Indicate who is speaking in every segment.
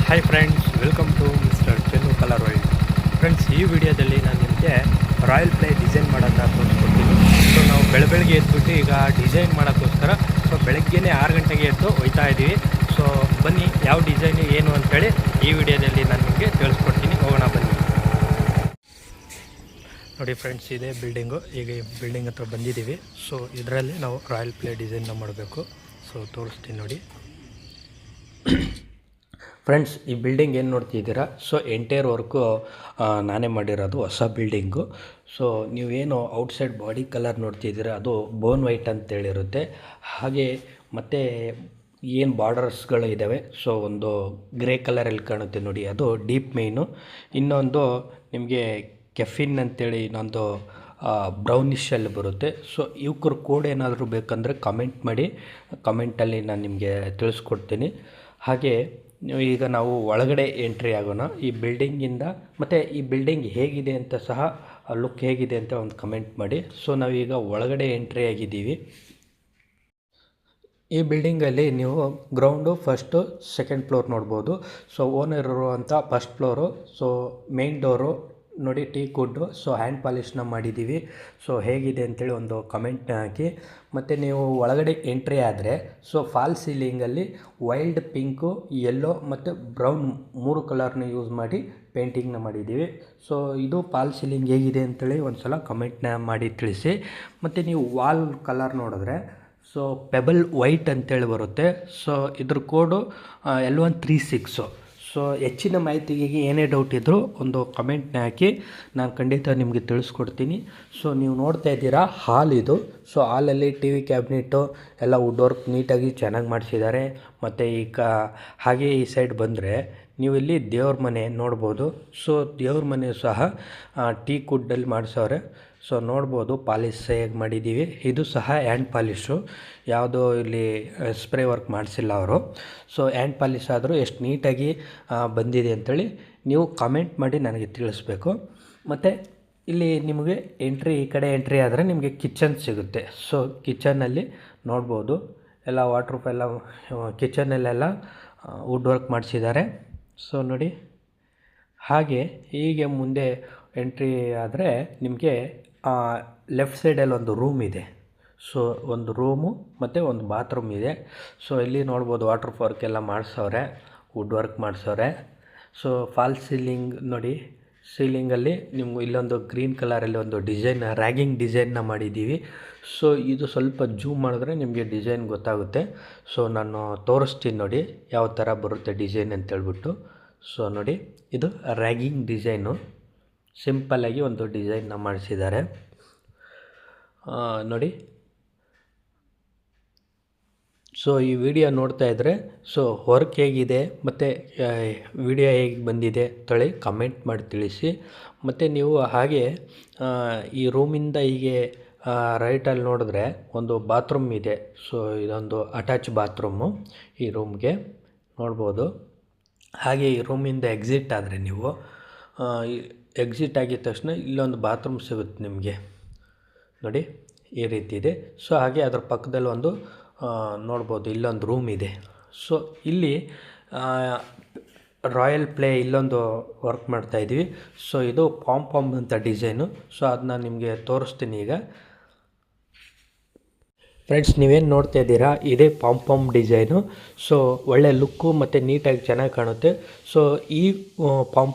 Speaker 1: Hi friends, welcome to mister Chennu colour world. Friends, ಈ ವಿಡಿಯೋದಲ್ಲಿ ನಾನು ನಿಮಗೆ ರಾಯಲ್ ಪ್ಲೇ ಡಿಸೈನ್ ಮಾಡೋದನ್ನ ತೋರಿಸ್ಕೊಡ್ತೀನಿ. ಸೊ ನಾವು ಬೆಳಗ್ಗೆ ಎದ್ಬಿಟ್ಟು ಈಗ ಡಿಸೈನ್ ಮಾಡೋಕ್ಕೋಸ್ಕರ ಬೆಳಗ್ಗೆನೇ 6 ಗಂಟೆಗೆ ಎದ್ದು ಹೋಗ್ತಾ ಇದ್ದೀವಿ. ಸೊ ಬನ್ನಿ, ಯಾವ ಡಿಸೈನು ಏನು ಅಂತೇಳಿ ಈ ವಿಡಿಯೋದಲ್ಲಿ ನಾನು ನಿಮಗೆ ತಿಳಿಸ್ಕೊಡ್ತೀನಿ. ಹೋಗೋಣ ಬನ್ನಿ. ನೋಡಿ ಫ್ರೆಂಡ್ಸ್, ಇದೇ ಬಿಲ್ಡಿಂಗು. ಈಗ ಈ ಬಿಲ್ಡಿಂಗ್ ಹತ್ರ ಬಂದಿದ್ದೀವಿ. ಸೊ ಇದರಲ್ಲಿ ನಾವು ರಾಯಲ್ ಪ್ಲೇ ಡಿಸೈನ್ನ ಮಾಡಬೇಕು. ಸೊ ತೋರಿಸ್ತೀನಿ ನೋಡಿ ಫ್ರೆಂಡ್ಸ್. ಈ ಬಿಲ್ಡಿಂಗ್ ಏನು ನೋಡ್ತಿದ್ದೀರಾ, ಸೊ ಎಂಟೈರ್ ವರ್ಕು ನಾನೇ ಮಾಡಿರೋದು, ಹೊಸ ಬಿಲ್ಡಿಂಗು. ಸೊ ನೀವೇನು ಔಟ್ಸೈಡ್ ಬಾಡಿ ಕಲರ್ ನೋಡ್ತಿದ್ದೀರಾ ಅದು ಬೋನ್ ವೈಟ್ ಅಂತೇಳಿರುತ್ತೆ. ಹಾಗೆ ಮತ್ತು ಏನು ಬಾರ್ಡರ್ಸ್ಗಳು ಇದ್ದಾವೆ, ಸೊ ಒಂದು ಗ್ರೇ ಕಲರಲ್ಲಿ ಕಾಣುತ್ತೆ ನೋಡಿ, ಅದು ಡೀಪ್ ಮೈನು. ಇನ್ನೊಂದು ನಿಮಗೆ ಕೆಫಿನ್ ಅಂತೇಳಿ ಇನ್ನೊಂದು ಬ್ರೌನಿಷಲ್ಲಿ ಬರುತ್ತೆ. ಸೊ ಇವಕ್ಕರ ಕೋಡ್ ಏನಾದರೂ ಬೇಕಂದರೆ ಕಮೆಂಟ್ ಮಾಡಿ, ಕಮೆಂಟಲ್ಲಿ ನಾನು ನಿಮಗೆ ತಿಳಿಸ್ಕೊಡ್ತೀನಿ. ಹಾಗೆ ಈಗ ನಾವು ಒಳಗಡೆ ಎಂಟ್ರಿ ಆಗೋಣ ಈ ಬಿಲ್ಡಿಂಗಿಂದ. ಮತ್ತು ಈ ಬಿಲ್ಡಿಂಗ್ ಹೇಗಿದೆ ಅಂತ ಸಹ, ಲುಕ್ ಹೇಗಿದೆ ಅಂತ ಒಂದು ಕಮೆಂಟ್ ಮಾಡಿ. ಸೊ ನಾವೀಗ ಒಳಗಡೆ ಎಂಟ್ರಿ ಆಗಿದ್ದೀವಿ. ಈ ಬಿಲ್ಡಿಂಗಲ್ಲಿ ನೀವು ಗ್ರೌಂಡು, ಫಸ್ಟು, ಸೆಕೆಂಡ್ ಫ್ಲೋರ್ ನೋಡ್ಬೋದು. ಸೊ ಓನರ್ ಇರುವಂಥ first floor. So main door ನೋಡಿ, ಟೀ ಕುಡ್ಡು. ಸೊ ಹ್ಯಾಂಡ್ ಪಾಲಿಷ್ನ ಮಾಡಿದ್ದೀವಿ. ಸೊ ಹೇಗಿದೆ ಅಂತೇಳಿ ಒಂದು ಕಮೆಂಟ್ನ ಹಾಕಿ. ಮತ್ತು ನೀವು ಒಳಗಡೆ ಎಂಟ್ರಿ ಆದರೆ ಸೊ ಫಾಲ್ ಸೀಲಿಂಗಲ್ಲಿ ವೈಲ್ಡ್ ಪಿಂಕು, ಯೆಲ್ಲೋ ಮತ್ತು ಬ್ರೌನ್ 3 ಕಲರ್ನ ಯೂಸ್ ಮಾಡಿ ಪೇಂಟಿಂಗ್ನ ಮಾಡಿದ್ದೀವಿ. ಸೊ ಇದು ಫಾಲ್ ಸೀಲಿಂಗ್ ಹೇಗಿದೆ ಅಂತೇಳಿ ಒಂದು ಸಲ ಕಮೆಂಟ್ನ ಮಾಡಿ ತಿಳಿಸಿ. ಮತ್ತು ನೀವು ವಾಲ್ ಕಲರ್ ನೋಡಿದ್ರೆ ಸೊ ಪೆಬಲ್ ವೈಟ್ ಅಂತೇಳಿ ಬರುತ್ತೆ. ಸೊ ಇದ್ರ ಕೋಡು L136. ಸೊ ಹೆಚ್ಚಿನ ಮಾಹಿತಿಗೆ ಏನೇ ಡೌಟ್ ಇದ್ದರೂ ಒಂದು ಕಮೆಂಟ್ನ ಹಾಕಿ, ನಾನು ಖಂಡಿತ ನಿಮಗೆ ತಿಳಿಸ್ಕೊಡ್ತೀನಿ. ಸೊ ನೀವು ನೋಡ್ತಾ ಇದ್ದೀರಾ, ಹಾಲ್ ಇದು. ಸೊ ಹಾಲಲ್ಲಿ ಟಿ ವಿ ಕ್ಯಾಬಿನೆಟ್ಟು ಎಲ್ಲ ವುಡ್ ವರ್ಕ್ ನೀಟಾಗಿ ಚೆನ್ನಾಗಿ ಮಾಡಿಸಿದ್ದಾರೆ. ಮತ್ತು ಹಾಗೆ ಈ ಸೈಡ್ ಬಂದರೆ ನೀವು ಇಲ್ಲಿ ದೇವ್ರ ಮನೆ ನೋಡ್ಬೋದು. ಸೊ ದೇವ್ರ ಮನೆ ಸಹ ಟೀ ಕುಡ್ಡಲ್ಲಿ ಮಾಡಿಸೋರೆ. ಸೊ ನೋಡ್ಬೋದು ಪಾಲಿಶ್ ಹೇಗೆ ಮಾಡಿದ್ದೀವಿ. ಇದು ಸಹ ಹ್ಯಾಂಡ್ ಪಾಲಿಶು, ಯಾವುದೋ ಇಲ್ಲಿ ಸ್ಪ್ರೇ ವರ್ಕ್ ಮಾಡಿಸಿಲ್ಲ ಅವರು. ಸೊ ಹ್ಯಾಂಡ್ ಪಾಲಿಶ್ ಆದರೂ ಎಷ್ಟು ನೀಟಾಗಿ ಬಂದಿದೆ ಅಂಥೇಳಿ ನೀವು ಕಮೆಂಟ್ ಮಾಡಿ ನನಗೆ ತಿಳಿಸ್ಬೇಕು. ಮತ್ತು ಇಲ್ಲಿ ನಿಮಗೆ ಈ ಕಡೆ ಎಂಟ್ರಿ ಆದರೆ ನಿಮಗೆ ಕಿಚನ್ ಸಿಗುತ್ತೆ. ಸೊ ಕಿಚನಲ್ಲಿ ನೋಡ್ಬೋದು ಎಲ್ಲ ವಾಟ್ರೂಫ್ ಎಲ್ಲ ಕಿಚನಲ್ಲೆಲ್ಲ ವುಡ್ ವರ್ಕ್ ಮಾಡಿಸಿದ್ದಾರೆ. ಸೊ ನೋಡಿ, ಹಾಗೆ ಹೀಗೆ ಮುಂದೆ ಎಂಟ್ರಿ ಆದರೆ ನಿಮಗೆ ಲೆಫ್ಟ್ ಸೈಡಲ್ಲಿ ಒಂದು ರೂಮ್ ಇದೆ. ಸೊ ಒಂದು ರೂಮು ಮತ್ತು ಒಂದು ಬಾತ್ರೂಮ್ ಇದೆ. ಸೊ ಇಲ್ಲಿ ನೋಡ್ಬೋದು ವಾಟ್ರೂಫ್ ವರ್ಕ್ ಎಲ್ಲ ಮಾಡಿಸೋರೆ, ವುಡ್ ವರ್ಕ್ ಮಾಡಿಸೋರೆ. ಸೊ ಫಾಲ್ ಸೀಲಿಂಗ್ ನೋಡಿ, ಸೀಲಿಂಗಲ್ಲಿ ನಿಮ್ಗೆ ಇಲ್ಲೊಂದು ಗ್ರೀನ್ ಕಲರಲ್ಲಿ ಒಂದು ಡಿಸೈನ್, ರ್ಯಾಗಿಂಗ್ ಡಿಸೈನ್ನ ಮಾಡಿದ್ದೀವಿ. ಸೊ ಇದು ಸ್ವಲ್ಪ ಜೂಮ್ ಮಾಡಿದ್ರೆ ನಿಮಗೆ ಡಿಸೈನ್ ಗೊತ್ತಾಗುತ್ತೆ. ಸೊ ನಾನು ತೋರಿಸ್ತೀನಿ ನೋಡಿ ಯಾವ ಥರ ಬರುತ್ತೆ ಡಿಸೈನ್ ಅಂತೇಳ್ಬಿಟ್ಟು. ಸೊ ನೋಡಿ, ಇದು ರ್ಯಾಗಿಂಗ್ ಡಿಸೈನು, ಸಿಂಪಲ್ಲಾಗಿ ಒಂದು ಡಿಸೈನ್ನ ಮಾಡಿಸಿದ್ದಾರೆ ನೋಡಿ. ಸೊ ಈ ವಿಡಿಯೋ ನೋಡ್ತಾ ಇದ್ದರೆ ಸೊ ವರ್ಕ್ ಹೇಗಿದೆ ಮತ್ತು ವಿಡಿಯೋ ಹೇಗೆ ಬಂದಿದೆ ಅಂತೇಳಿ ಕಮೆಂಟ್ ಮಾಡಿ ತಿಳಿಸಿ. ಮತ್ತು ನೀವು ಹಾಗೆ ಈ ರೂಮಿಂದ ಹೀಗೆ ರೈಟಲ್ಲಿ ನೋಡಿದ್ರೆ ಒಂದು ಬಾತ್ರೂಮ್ ಇದೆ. ಸೊ ಇದೊಂದು ಅಟ್ಯಾಚ್ ಬಾತ್ರೂಮು ಈ ರೂಮ್ಗೆ ನೋಡ್ಬೋದು. ಹಾಗೆ ಈ ರೂಮಿಂದ ಎಕ್ಸಿಟ್ ಆದರೆ ನೀವು ಎಕ್ಸಿಟ್ ಆಗಿದ ತಕ್ಷಣ ಇಲ್ಲೊಂದು ಬಾತ್ರೂಮ್ ಸಿಗುತ್ತೆ ನಿಮಗೆ ನೋಡಿ, ಈ ರೀತಿ ಇದೆ. ಸೊ ಹಾಗೆ ಅದರ ಪಕ್ಕದಲ್ಲಿ ಒಂದು ನೋಡ್ಬೋದು ಇಲ್ಲೊಂದು ರೂಮ್ ಇದೆ. ಸೊ ಇಲ್ಲಿ ರಾಯಲ್ ಪ್ಲೇ ಇಲ್ಲೊಂದು ವರ್ಕ್ ಮಾಡ್ತಾಯಿದ್ವಿ. ಸೊ ಇದು ಪಾಮ್ ಅಂತ ಡಿಸೈನು. ಸೊ ಅದನ್ನ ನಿಮಗೆ ತೋರಿಸ್ತೀನಿ ಈಗ. ಫ್ರೆಂಡ್ಸ್, ನೀವೇನು ನೋಡ್ತಾ ಇದ್ದೀರಾ, ಇದೇ ಪಾಮ್ ಡಿಸೈನು. ಸೊ ಒಳ್ಳೆ ಲುಕ್ಕು ಮತ್ತು ನೀಟಾಗಿ ಚೆನ್ನಾಗಿ ಕಾಣುತ್ತೆ. ಸೊ ಈ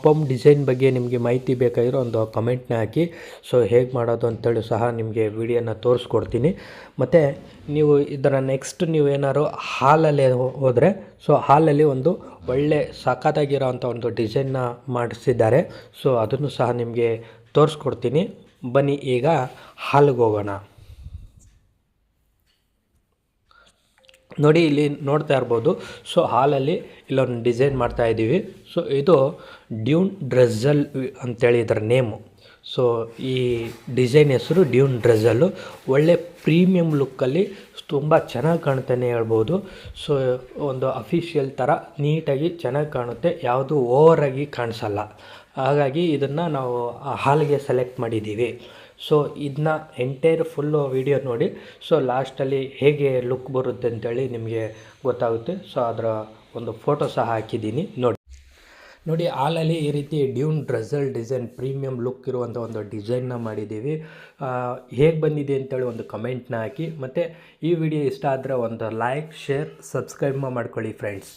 Speaker 1: ಪಾಮ್ ಡಿಸೈನ್ ಬಗ್ಗೆ ನಿಮಗೆ ಮಾಹಿತಿ ಬೇಕಾಗಿರೋ ಒಂದು ಕಮೆಂಟ್ನ ಹಾಕಿ. ಸೊ ಹೇಗೆ ಮಾಡೋದು ಅಂತೇಳಿ ಸಹ ನಿಮಗೆ ವಿಡಿಯೋನ ತೋರಿಸ್ಕೊಡ್ತೀನಿ. ಮತ್ತು ನೀವು ಇದರ ನೆಕ್ಸ್ಟ್ ನೀವೇನಾದ್ರು ಹಾಲಲ್ಲಿ ಹೋದರೆ ಸೊ ಹಾಲಲ್ಲಿ ಒಂದು ಒಳ್ಳೆ ಸಖತ್ತಾಗಿರೋವಂಥ ಒಂದು ಡಿಸೈನ್ನ ಮಾಡಿಸಿದ್ದಾರೆ. ಸೊ ಅದನ್ನು ಸಹ ನಿಮಗೆ ತೋರಿಸ್ಕೊಡ್ತೀನಿ. ಬನ್ನಿ ಈಗ ಹಾಲಿಗೆ ಹೋಗೋಣ. ನೋಡಿ, ಇಲ್ಲಿ ನೋಡ್ತಾ ಇರ್ಬೋದು. ಸೊ ಹಾಲಲ್ಲಿ ಇಲ್ಲೊಂದು ಡಿಸೈನ್ ಮಾಡ್ತಾಯಿದ್ದೀವಿ. ಸೊ ಇದು ಡ್ಯೂನ್ ಡ್ರೆಸ್ಸಲ್ ಅಂತೇಳಿ ಇದರ ನೇಮು. ಸೊ ಈ ಡಿಸೈನ್ ಹೆಸರು ಡ್ಯೂನ್ ಡ್ರೆಸ್ಸಲ್ಲು. ಒಳ್ಳೆ ಪ್ರೀಮಿಯಂ ಲುಕ್ಕಲ್ಲಿ ತುಂಬ ಚೆನ್ನಾಗಿ ಕಾಣುತ್ತಾನೆ ಹೇಳ್ಬೋದು. ಸೊ ಒಂದು ಅಫಿಷಿಯಲ್ ಥರ ನೀಟಾಗಿ ಚೆನ್ನಾಗಿ ಕಾಣುತ್ತೆ, ಯಾವುದು ಓವರಾಗಿ ಕಾಣಿಸಲ್ಲ. ಹಾಗಾಗಿ ಇದನ್ನು ನಾವು ಹಾಲಿಗೆ ಸೆಲೆಕ್ಟ್ ಮಾಡಿದ್ದೀವಿ. ಸೊ ಇದನ್ನ ಎಂಟೈರ್ ಫುಲ್ಲು ವೀಡಿಯೋ ನೋಡಿ. ಸೊ ಲಾಸ್ಟಲ್ಲಿ ಹೇಗೆ ಲುಕ್ ಬರುತ್ತೆ ಅಂತೇಳಿ ನಿಮಗೆ ಗೊತ್ತಾಗುತ್ತೆ. ಸೊ ಅದರ ಒಂದು ಫೋಟೋ ಸಹ ಹಾಕಿದ್ದೀನಿ ನೋಡಿ. ನೋಡಿ ಹಾಲಲ್ಲಿ ಈ ರೀತಿ ಡ್ಯೂನ್ ಡ್ರೆಸಲ್ ಡಿಸೈನ್ ಪ್ರೀಮಿಯಂ ಲುಕ್ ಇರುವಂಥ ಒಂದು ಡಿಸೈನ್ನ ಮಾಡಿದ್ದೀವಿ. ಹೇಗೆ ಬಂದಿದೆ ಅಂತೇಳಿ ಒಂದು ಕಮೆಂಟ್ನ ಹಾಕಿ, ಮತ್ತು ಈ ವಿಡಿಯೋ ಇಷ್ಟ ಆದರೆ ಒಂದು ಲೈಕ್, ಶೇರ್, ಸಬ್ಸ್ಕ್ರೈಬ್ ಮಾಡ್ಕೊಳ್ಳಿ ಫ್ರೆಂಡ್ಸ್.